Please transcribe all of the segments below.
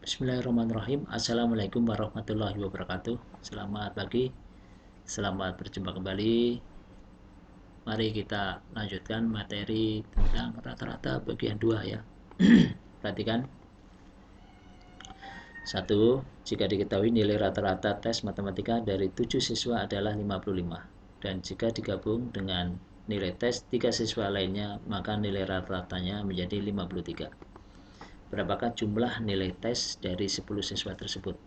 Bismillahirrahmanirrahim. Assalamualaikum warahmatullahi wabarakatuh. Selamat pagi, selamat berjumpa kembali. Mari kita lanjutkan materi tentang rata-rata bagian 2 ya. Perhatikan. 1. Jika diketahui nilai rata-rata tes matematika dari 7 siswa adalah 55 dan jika digabung dengan nilai tes 3 siswa lainnya maka nilai rata-ratanya menjadi 53. Berapakah jumlah nilai tes dari 10 siswa tersebut?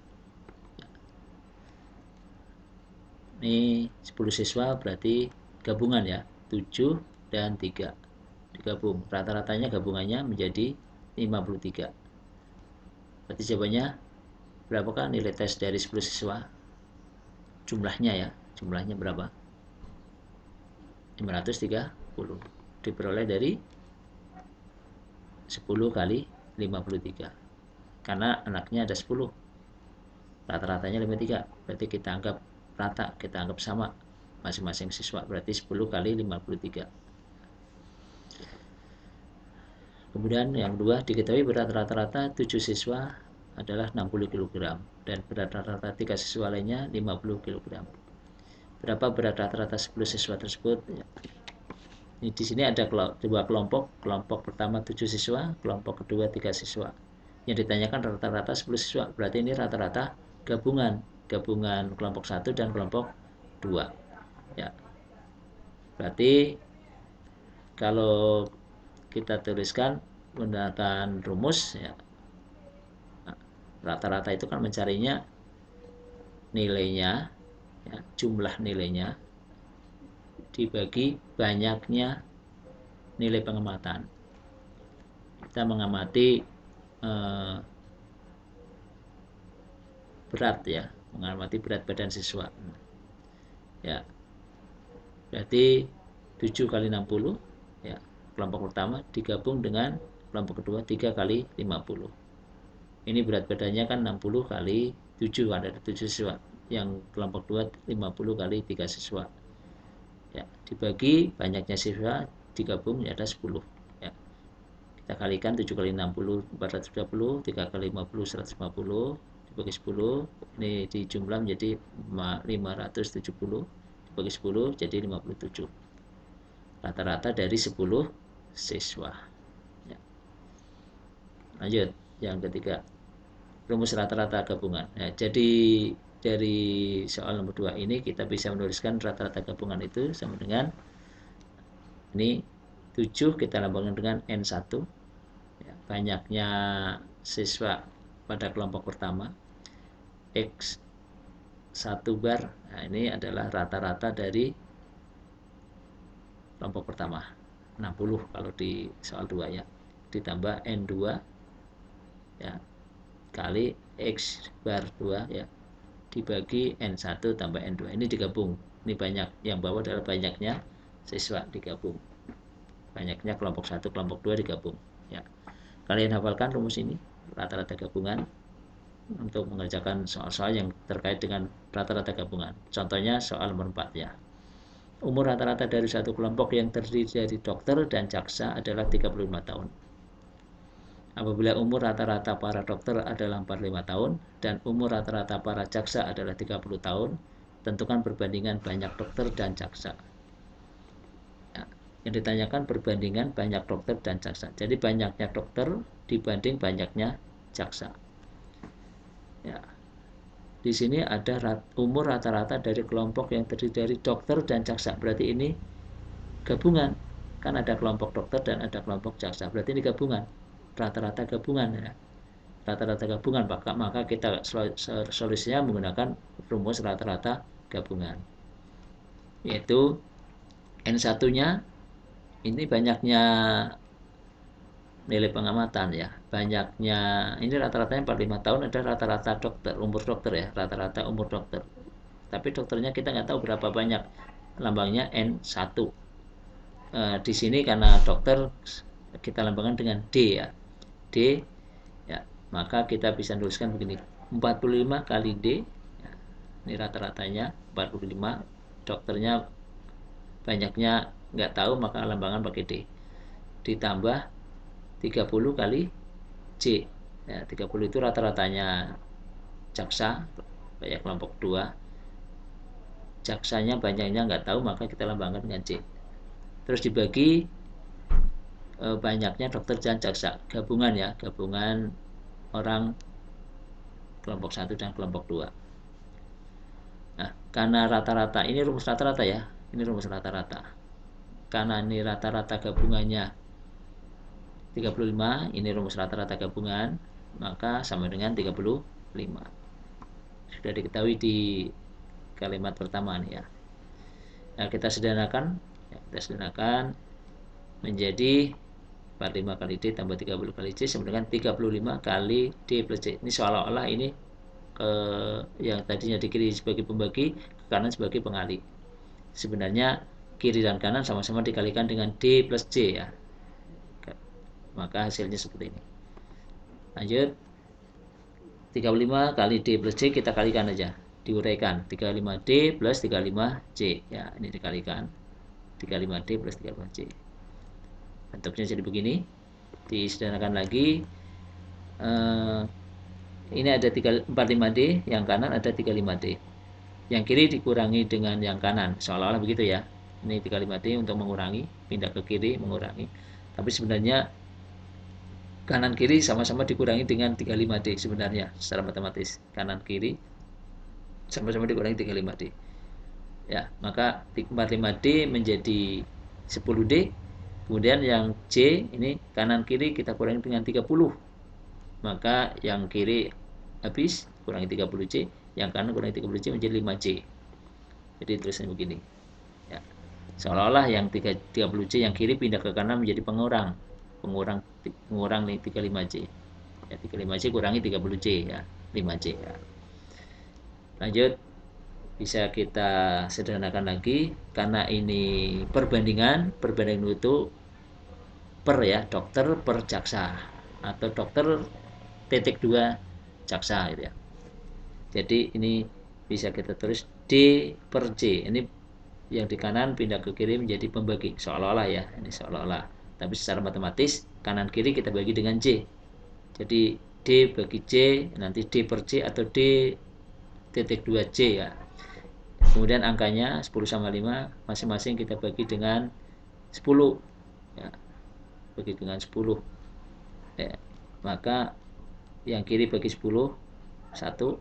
Ini 10 siswa berarti gabungan ya, 7 dan 3 digabung, rata-ratanya gabungannya menjadi 53. Berarti jawabannya berapakah nilai tes dari 10 siswa? Jumlahnya ya, jumlahnya berapa? 530 diperoleh dari 10 kali 53 karena anaknya ada 10, rata-ratanya 53, berarti kita anggap rata, kita anggap sama masing-masing siswa, berarti 10 kali 53. Kemudian yang kedua, diketahui berat rata-rata 7 siswa adalah 60 kg dan berat rata-rata 3 siswa lainnya 50 kg. Berapa berat rata-rata 10 siswa tersebut? Ini di sini ada dua kelompok. Kelompok pertama 7 siswa, kelompok kedua 3 siswa. Yang ditanyakan rata-rata 10 siswa, berarti ini rata-rata gabungan kelompok 1 dan kelompok 2. Ya. Berarti kalau kita tuliskan menggunakan rumus ya, rata-rata itu kan mencarinya nilainya ya, jumlah nilainya dibagi banyaknya nilai pengamatan. Kita mengamati berat ya, mengamati berat badan siswa ya, berarti 7 kali 60 ya, kelompok pertama digabung dengan kelompok kedua 3 kali 50. Ini berat badannya kan 60 kali 7, ada 7 siswa, yang kelompok 2 50 kali 3 siswa ya, dibagi banyaknya siswa digabung ya ada 10 ya. Kita kalikan 7 kali 60 420, 3 kali 50 150, dibagi 10, ini dijumlah menjadi 570, dibagi 10 jadi 57. Rata-rata dari 10 siswa ya. Lanjut yang ketiga, rumus rata-rata gabungan ya, jadi dari soal nomor 2 ini kita bisa menuliskan rata-rata gabungan itu sama dengan ini 7 kita lambangkan dengan N1 ya, banyaknya siswa pada kelompok pertama, X 1 bar, nah ini adalah rata-rata dari kelompok pertama 60 kalau di soal 2 ya, ditambah N2 ya kali X bar 2 ya dibagi N1 tambah N2, ini digabung, ini banyak, yang bawah adalah banyaknya siswa digabung, banyaknya kelompok 1 kelompok 2 digabung ya. Kalian hafalkan rumus ini rata-rata gabungan untuk mengerjakan soal-soal yang terkait dengan rata-rata gabungan. Contohnya soal nomor 4 ya. Umur rata-rata dari satu kelompok yang terdiri dari dokter dan jaksa adalah 35 tahun. Apabila umur rata-rata para dokter adalah 45 tahun dan umur rata-rata para jaksa adalah 30 tahun, tentukan perbandingan banyak dokter dan jaksa. Ya, yang ditanyakan perbandingan banyak dokter dan jaksa. Jadi banyaknya dokter dibanding banyaknya jaksa. Ya. Di sini ada umur rata-rata dari kelompok yang terdiri dari dokter dan jaksa. Berarti ini gabungan. Kan ada kelompok dokter dan ada kelompok jaksa. Berarti ini gabungan. Rata-rata gabungan ya. Rata-rata gabungan, maka kita solusinya menggunakan rumus rata-rata gabungan. Yaitu N1-nya ini banyaknya nilai pengamatan ya, banyaknya ini rata-ratanya 45 tahun, ada rata-rata dokter, umur dokter ya, rata-rata umur dokter, tapi dokternya kita nggak tahu berapa banyak, lambangnya N1. Di sini karena dokter kita lambangkan dengan D ya, D ya, maka kita bisa tuliskan begini, 45 kali D ya, ini rata-ratanya 45, dokternya banyaknya nggak tahu maka lambangan pakai D, ditambah 30 kali C Ya, 30 itu rata-ratanya jaksa, ya kelompok 2. Jaksanya banyaknya nggak tahu, maka kita lambangkan dengan C. Terus dibagi banyaknya dokter dan jaksa, gabungan ya, gabungan orang kelompok 1 dan kelompok 2. Nah, karena rata-rata, ini rumus rata-rata ya, ini rumus rata-rata. Karena ini rata-rata gabungannya 35, ini rumus rata-rata gabungan, maka sama dengan 35. Sudah diketahui di kalimat pertama nih ya. Nah, kita sederhanakan, menjadi 45 kali D tambah 30 kali C sama dengan 35 kali D plus C. Ini seolah-olah ini yang tadinya di kiri sebagai pembagi, ke kanan sebagai pengali. Sebenarnya kiri dan kanan sama-sama dikalikan dengan D plus C ya. Maka hasilnya seperti ini. Lanjut, 35 kali D plus C kita kalikan aja, diuraikan. 35D plus 35C ya, ini dikalikan 35D plus 35C. Bentuknya jadi begini. Disederhanakan lagi, ini ada 45D, yang kanan ada 35D. Yang kiri dikurangi dengan yang kanan, seolah-olah begitu ya. Ini 35D untuk mengurangi, pindah ke kiri mengurangi. Tapi sebenarnya kanan kiri sama-sama dikurangi dengan 35D sebenarnya secara matematis. Kanan kiri sama-sama dikurangi 35D. Ya, maka 45D menjadi 10D. Kemudian yang C ini kanan kiri kita kurangi dengan 30. Maka yang kiri habis, kurangi 30C, yang kanan kurangi 30C menjadi 5C. Jadi tulisannya begini ya. Seolah-olah yang 30C yang kiri pindah ke kanan menjadi pengurang nih 35C ya, 35C kurangi 30C ya, 5C ya. Lanjut, bisa kita sederhanakan lagi, karena ini perbandingan itu per ya, dokter per jaksa atau dokter titik 2 jaksa gitu ya. Jadi ini bisa kita tulis D per C. Ini yang di kanan pindah ke kiri menjadi pembagi, seolah-olah ya, ini seolah-olah. Tapi secara matematis kanan kiri kita bagi dengan C. Jadi D bagi C, nanti D per C atau D titik 2C ya. Kemudian angkanya 10 sama 5 masing-masing kita bagi dengan 10 ya, bagi dengan 10 ya. Maka yang kiri bagi 10 1,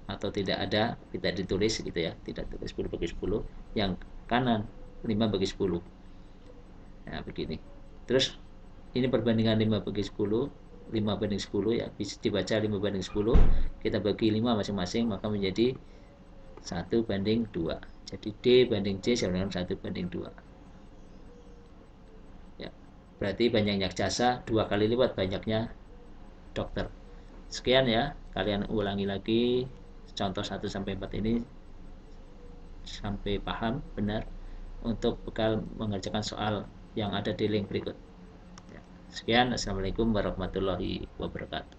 atau tidak ada, tidak ditulis gitu ya, tidak tulis 10 bagi 10. Yang kanan 5 bagi 10 ya, begini. Terus ini perbandingan 5 bagi 10, 5 banding 10 ya, bisa dibaca 5 banding 10, kita bagi 5 masing-masing, maka menjadi 1 banding 2. Jadi D banding C sama dengan 1 banding 2 ya. Berarti banyaknya jasa 2 kali lipat banyaknya dokter. Sekian ya, kalian ulangi lagi contoh 1 sampai 4 ini sampai paham benar, untuk bekal mengerjakan soal yang ada di link berikut. Sekian, assalamualaikum warahmatullahi wabarakatuh.